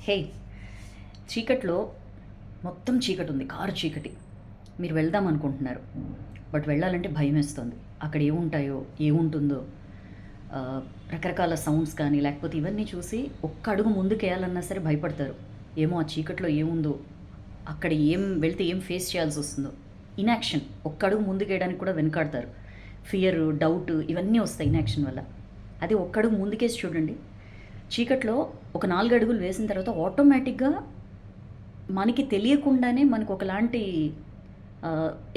హే, చీకట్లో మొత్తం చీకటి ఉంది, కారు చీకటి. మీరు వెళ్దాం అనుకుంటున్నారు, బట్ వెళ్ళాలంటే భయం వేస్తుంది. అక్కడ ఏముంటాయో, ఏముంటుందో, ఆ, రకరకాల సౌండ్స్ కానీ లేకపోతే ఇవన్నీ చూసి ఒక్క అడుగు ముందుకేయాలన్నా సరే భయపడతారు. ఏమో ఆ చీకట్లో ఏముందో, అక్కడ ఏం వెళ్తే ఏం ఫేస్ చేయాల్సి వస్తుందో. ఇన్యాక్షన్, ఒక్క అడుగు ముందుకేయడానికి కూడా వెనకాడతారు. ఫియర్, డౌట్ ఇవన్నీ వస్తాయి ఇన్యాక్షన్ వల్ల. అదే ఒక్క అడుగు ముందుకేసి చూడండి, చీకట్లో ఒక 4 అడుగులు వేసిన తర్వాత ఆటోమేటిక్గా మనకి తెలియకుండానే మనకు ఒకలాంటి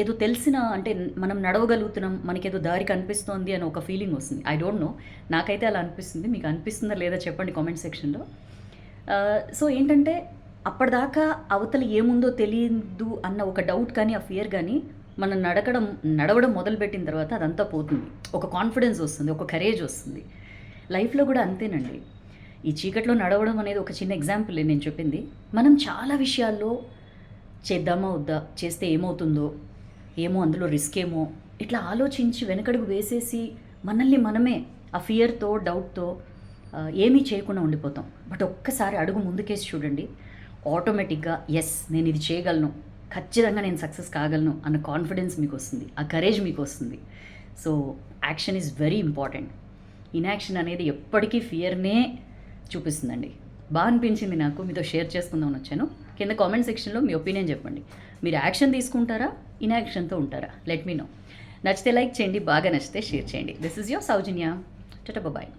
ఏదో తెలిసిన అంటే మనం నడవగలుగుతున్నాం, మనకేదో దారి కనిపిస్తోంది అని ఒక ఫీలింగ్ వస్తుంది. ఐ డోంట్ నో, నాకైతే అలా అనిపిస్తుంది. మీకు అనిపిస్తుందా లేదా చెప్పండి కామెంట్ సెక్షన్లో. సో ఏంటంటే అప్పటిదాకా అవతల ఏముందో తెలియదు అన్న ఒక డౌట్ కానీ ఆ ఫియర్ కానీ మనం నడవడం మొదలుపెట్టిన తర్వాత అదంతా పోతుంది. ఒక కాన్ఫిడెన్స్ వస్తుంది, ఒక కరేజ్ వస్తుంది. లైఫ్లో కూడా అంతేనండి. ఈ చీకట్లో నడవడం అనేది ఒక చిన్న ఎగ్జాంపుల్ నేను చెప్పింది. మనం చాలా విషయాల్లో చేద్దామా వద్దా, చేస్తే ఏమవుతుందో, ఏమో అందులో రిస్క్ ఏమో, ఇట్లా ఆలోచించి వెనకడుగు వేసేసి మనల్ని మనమే ఆ ఫియర్తో, డౌట్తో ఏమీ చేయకుండా ఉండిపోతాం. బట్ ఒక్కసారి అడుగు ముందుకేసి చూడండి, ఆటోమేటిక్గా ఎస్ నేను ఇది చేయగలను, ఖచ్చితంగా నేను సక్సెస్ కాగలను అన్న కాన్ఫిడెన్స్ మీకు వస్తుంది, ఆ కరేజ్ మీకు వస్తుంది. So action is very important. Inaction అనేది ఎప్పటికీ ఫియర్నే చూపిస్తుందండి. బాగా అనిపించింది నాకు, మీతో షేర్ చేసుకుందామని వచ్చాను. కింద కామెంట్ సెక్షన్లో మీ ఒపీనియన్ చెప్పండి. మీరు యాక్షన్ తీసుకుంటారా, ఇన్యాక్షన్తో ఉంటారా? Let me know. నచ్చితే లైక్ చేయండి, బాగా నచ్చితే షేర్ చేయండి. This is your Soujanya. Tata, bye.